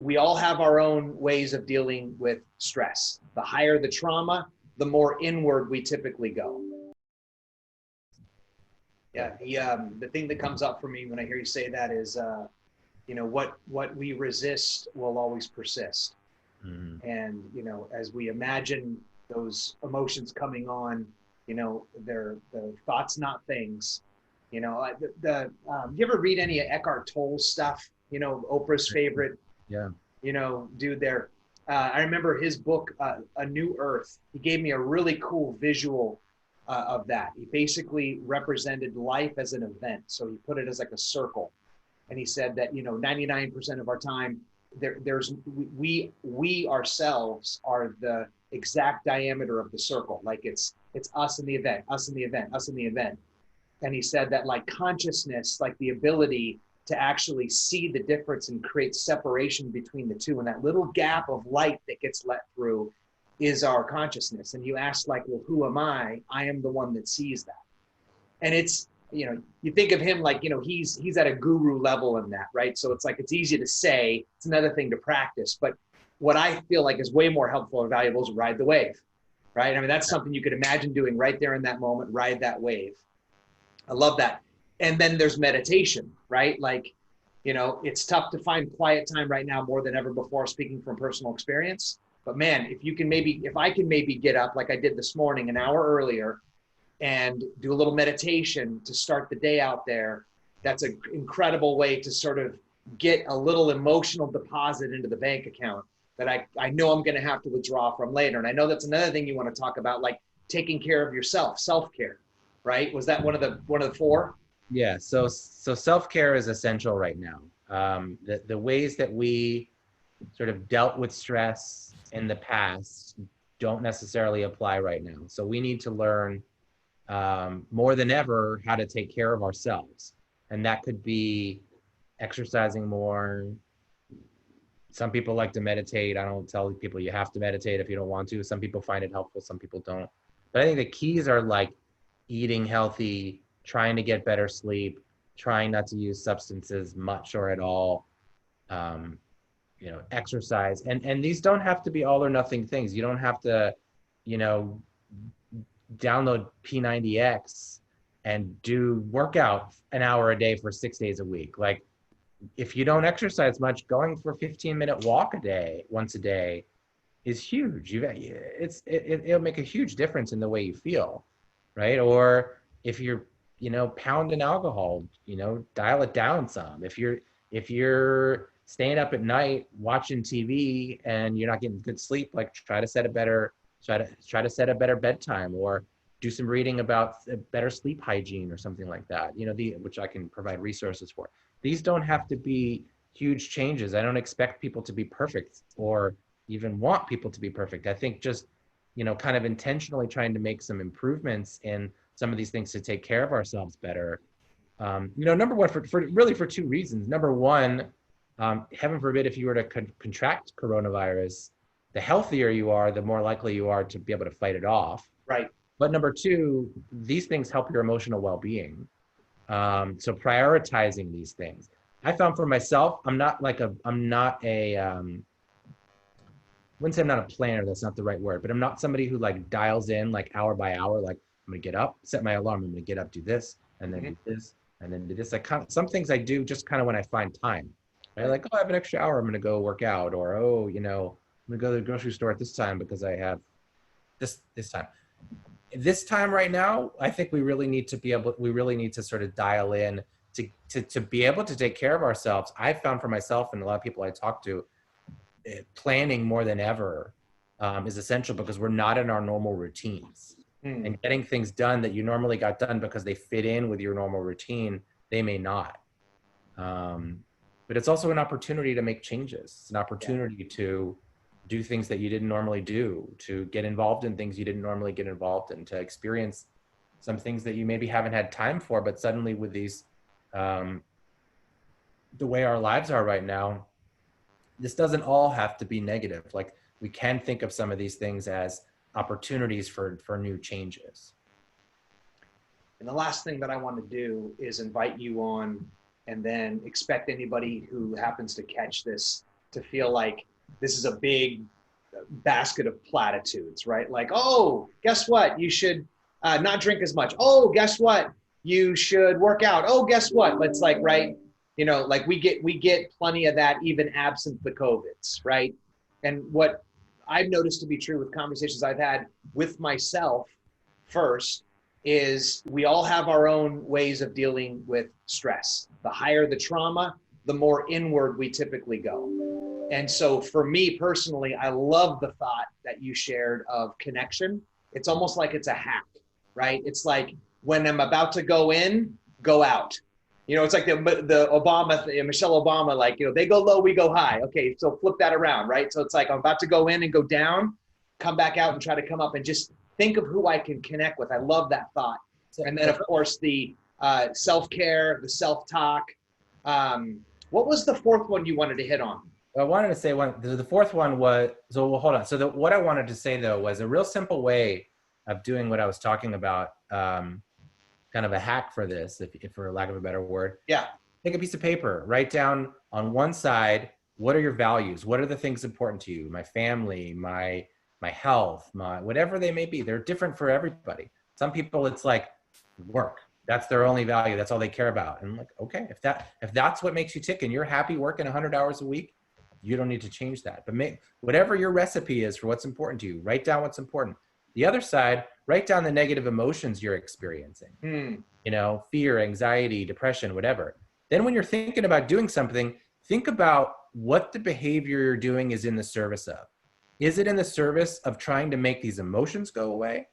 we all have our own ways of dealing with stress. The higher the trauma, the more inward we typically go. Yeah, the thing that comes up for me when I hear you say that is, what we resist will always persist. Mm-hmm. And, as we imagine those emotions coming on, they're the thoughts, not things. You ever read any of Eckhart Tolle's stuff? Oprah's favorite, yeah, dude there. I remember his book, A New Earth. He gave me a really cool visual of that. He basically represented life as an event. So he put it as like a circle. And he said that, 99% of our time, we ourselves are the exact diameter of the circle. Like it's us in the event, us in the event, us in the event. And he said that like consciousness, like the ability to actually see the difference and create separation between the two, and that little gap of light that gets let through is our consciousness. And you ask like, well, who am I? I am the one that sees that. And it's, you think of him like, he's at a guru level in that, right? So it's like, it's easy to say, it's another thing to practice. But what I feel like is way more helpful or valuable is ride the wave, right? I mean, that's something you could imagine doing right there in that moment, ride that wave. I love that. And then there's meditation, right? Like, it's tough to find quiet time right now more than ever before, speaking from personal experience. But man, if I can maybe get up like I did this morning, an hour earlier, and do a little meditation to start the day out there, that's an incredible way to sort of get a little emotional deposit into the bank account that I know I'm going to have to withdraw from later. And I know that's another thing you want to talk about, like taking care of yourself, self-care, right? Was that one of the four? Yeah. So self-care is essential right now. The ways that we sort of dealt with stress in the past don't necessarily apply right now. So we need to learn more than ever how to take care of ourselves. And that could be exercising more. Some people like to meditate. I don't tell people you have to meditate if you don't want to. Some people find it helpful, some people don't. But I think the keys are like eating healthy, trying to get better sleep, trying not to use substances much or at all, exercise. And these don't have to be all or nothing things. You don't have to, download P90X and do workout an hour a day for 6 days a week. Like if you don't exercise much, going for a 15-minute walk once a day is huge. It'll make a huge difference in the way you feel, right? Or if you're, pounding alcohol, dial it down some. If you're staying up at night watching TV and you're not getting good sleep, like try to set a better bedtime, or do some reading about better sleep hygiene or something like that, which I can provide resources for. These don't have to be huge changes. I don't expect people to be perfect or even want people to be perfect. I think just, kind of intentionally trying to make some improvements in some of these things to take care of ourselves better. Number one, for two reasons. Number one, heaven forbid, if you were to contract coronavirus, the healthier you are, the more likely you are to be able to fight it off. Right. But number two, these things help your emotional well-being. So prioritizing these things. I found for myself, I wouldn't say I'm not a planner, that's not the right word, but I'm not somebody who like dials in like hour by hour, like I'm gonna get up, set my alarm, I'm gonna get up, do this, and then do this, and then do this. Some things I do just kind of when I find time. Right? Like, I have an extra hour, I'm gonna go work out, or I'm gonna go to the grocery store at this time because I have this time. This time right now, I think we really need to sort of dial in to be able to take care of ourselves. I found for myself and a lot of people I talk to, planning more than ever is essential because we're not in our normal routines. And getting things done that you normally got done because they fit in with your normal routine, they may not. But it's also an opportunity to make changes. It's an opportunity to do things that you didn't normally do, to get involved in things you didn't normally get involved in, to experience some things that you maybe haven't had time for, but suddenly with these, the way our lives are right now, this doesn't all have to be negative. Like we can think of some of these things as opportunities for new changes. And the last thing that I want to do is invite you on and then expect anybody who happens to catch this to feel like this is a big basket of platitudes, right? Like, oh, guess what? You should not drink as much. Oh, guess what? You should work out. Oh, guess what? It's like, right? You know, like we get plenty of that even absent the COVIDs, right? And what I've noticed to be true with conversations I've had with myself first is we all have our own ways of dealing with stress. The higher the trauma, the more inward we typically go. And so for me personally, I love the thought that you shared of connection. It's almost like it's a hack, right? It's like when I'm about to go in, go out. You know, it's like the Obama, Michelle Obama, like, you know, they go low, we go high. Okay, so flip that around, right? So it's like I'm about to go in and go down, come back out and try to come up and just think of who I can connect with. I love that thought. And then, of course, the self-care, the self-talk. What was the fourth one you wanted to hit on? I wanted to say the fourth one was, so well, hold on. So what I wanted to say though was a real simple way of doing what I was talking about, kind of a hack for this, if for lack of a better word. Yeah. Take a piece of paper, write down on one side, what are your values? What are the things important to you? My family, my health, my whatever they may be. They're different for everybody. Some people it's like work. That's their only value. That's all they care about. And I'm like, okay, if that's what makes you tick and you're happy working 100 hours a week, you don't need to change that. But make whatever your recipe is for what's important to you, write down what's important. The other side, write down the negative emotions you're experiencing. You know, fear, anxiety, depression, whatever. Then when you're thinking about doing something, think about what the behavior you're doing is in the service of. Is it in the service of trying to make these emotions go away?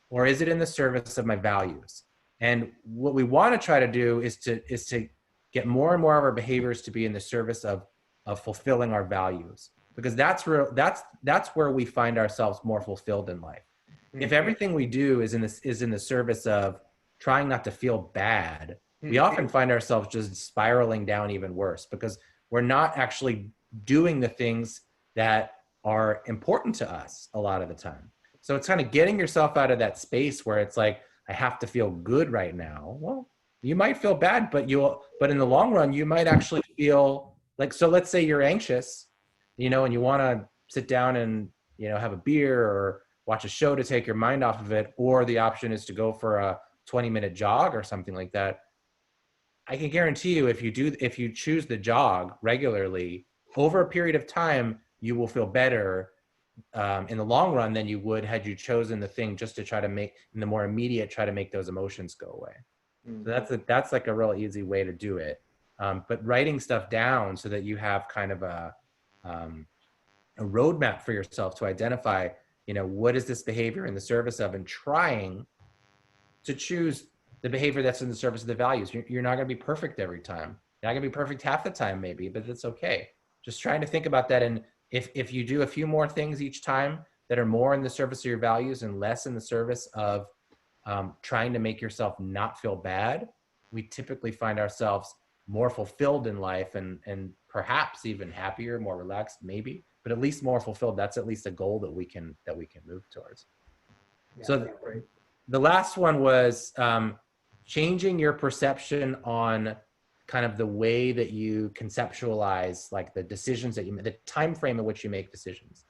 Or is it in the service of my values? And what we want to try to do is to get more and more of our behaviors to be in the service of fulfilling our values, because that's where we find ourselves more fulfilled in life. If everything we do is in the service of trying not to feel bad, we often find ourselves just spiraling down even worse, because we're not actually doing the things that are important to us a lot of the time. So it's kind of getting yourself out of that space where it's like, I have to feel good right now. Well, you might feel bad, but in the long run, you might actually feel like, so let's say you're anxious, you know, and you want to sit down and, you know, have a beer or watch a show to take your mind off of it. Or the option is to go for a 20-minute jog or something like that. I can guarantee you, if you choose the jog regularly over a period of time, you will feel better in the long run than you would had you chosen the thing just to try to make, in the more immediate, try to make those emotions go away. So that's like a real easy way to do it. But writing stuff down so that you have kind of a roadmap for yourself to identify, you know, what is this behavior in the service of, and trying to choose the behavior that's in the service of the values. You're not going to be perfect every time. You're not going to be perfect half the time maybe, but that's okay. Just trying to think about that. And if you do a few more things each time that are more in the service of your values and less in the service of trying to make yourself not feel bad, we typically find ourselves more fulfilled in life and perhaps even happier, more relaxed, maybe, but at least more fulfilled. That's at least a goal that we can move towards. Yeah, so the last one was changing your perception on kind of the way that you conceptualize, like the decisions that you make, the time frame in which you make decisions.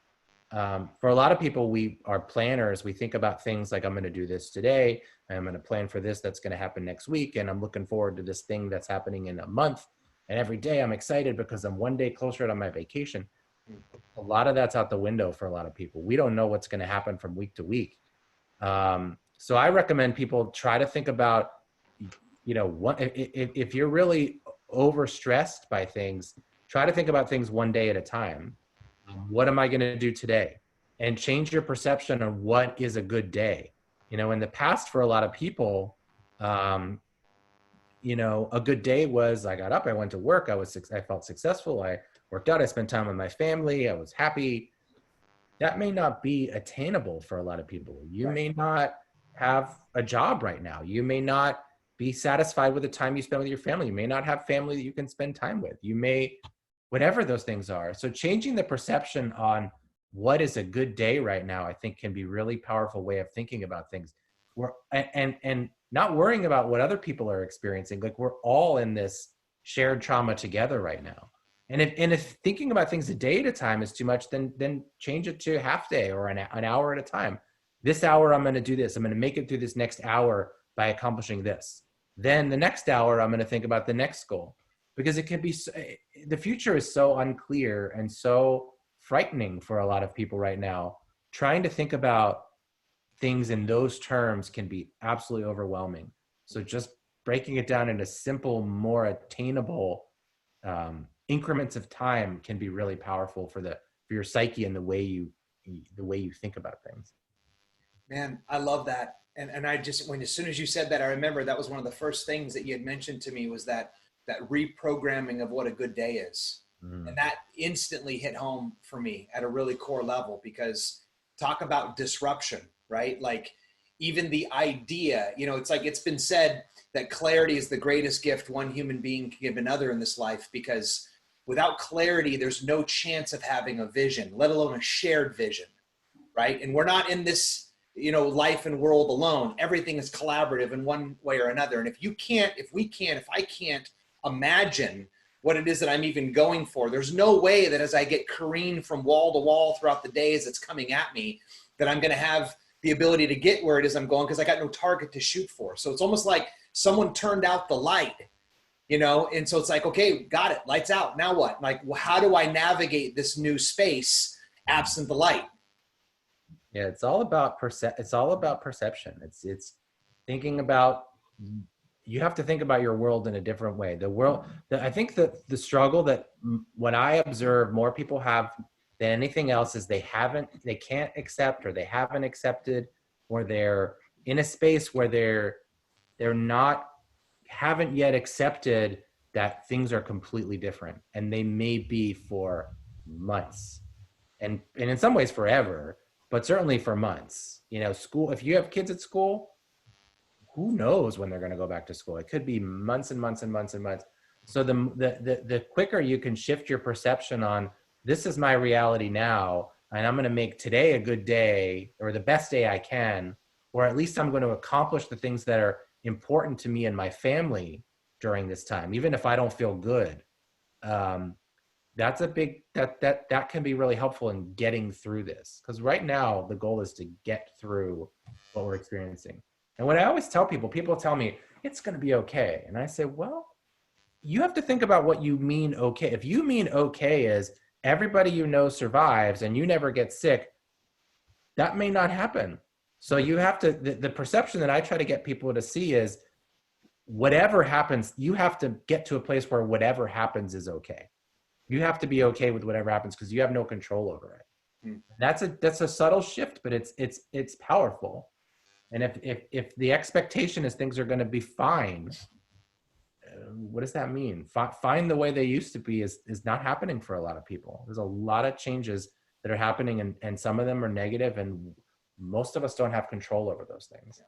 For a lot of people, we are planners. We think about things like, I'm going to do this today. I'm going to plan for this that's going to happen next week. And I'm looking forward to this thing that's happening in a month. And every day I'm excited because I'm one day closer to my vacation. A lot of that's out the window for a lot of people. We don't know what's going to happen from week to week. So I recommend people try to think about, you know, if you're really overstressed by things, try to think about things one day at a time. What am I going to do today? And change your perception of what is a good day. You know, in the past, for a lot of people, you know, a good day was, I got up, I went to work, I felt successful, I worked out, I spent time with my family, I was happy. That may not be attainable for a lot of people. You may not have a job right now. You may not be satisfied with the time you spend with your family. You may not have family that you can spend time with. You may, whatever those things are. So changing the perception on what is a good day right now, I think can be a really powerful way of thinking about things. And not worrying about what other people are experiencing. Like, we're all in this shared trauma together right now. And if thinking about things a day at a time is too much, then change it to half day or an hour at a time. This hour I'm going to do this. I'm going to make it through this next hour by accomplishing this. Then the next hour I'm going to think about the next goal, because it can be the future is so unclear and so frightening for a lot of people right now. Trying to think about things in those terms can be absolutely overwhelming. So just breaking it down into simple, more attainable increments of time can be really powerful for your psyche and the way you think about things. Man, I love that. And I just, when, as soon as you said that, I remember that was one of the first things that you had mentioned to me, was that reprogramming of what a good day is. And that instantly hit home for me at a really core level, because talk about disruption, right? Like, even the idea, it's like, it's been said that clarity is the greatest gift one human being can give another in this life, because without clarity, there's no chance of having a vision, let alone a shared vision, right? And we're not in this, life and world alone. Everything is collaborative in one way or another. And if I can't imagine what it is that I'm even going for, there's no way that as I get careened from wall to wall throughout the day as it's coming at me, that I'm going to have the ability to get where it is I'm going, because I got no target to shoot for. So it's almost like someone turned out the light, and so it's like, okay, got it, lights out, now what? Like, how do I navigate this new space absent the light? Yeah, it's all about perception. It's thinking about, you have to think about your world in a different way. I think that the struggle that what I observe more people have than anything else is they can't accept, or they haven't accepted, or they're in a space where haven't yet accepted that things are completely different, and they may be for months, and in some ways forever, but certainly for months. School, if you have kids at school, who knows when they're going to go back to school? It could be months and months and months and months. So the quicker you can shift your perception on, this is my reality now, and I'm going to make today a good day, or the best day I can, or at least I'm going to accomplish the things that are important to me and my family during this time, even if I don't feel good. That's a big, that can be really helpful in getting through this. Because right now the goal is to get through what we're experiencing. And what I always tell people tell me, it's going to be okay. And I say, well, you have to think about what you mean okay. If you mean okay is everybody survives and you never get sick, that may not happen. So you have to, the perception that I try to get people to see is, whatever happens, you have to get to a place where whatever happens is okay. You have to be okay with whatever happens, because you have no control over it. That's a subtle shift, but it's powerful. And if the expectation is things are going to be fine, what does that mean? Fine the way they used to be is not happening for a lot of people. There's a lot of changes that are happening, and some of them are negative, and most of us don't have control over those things.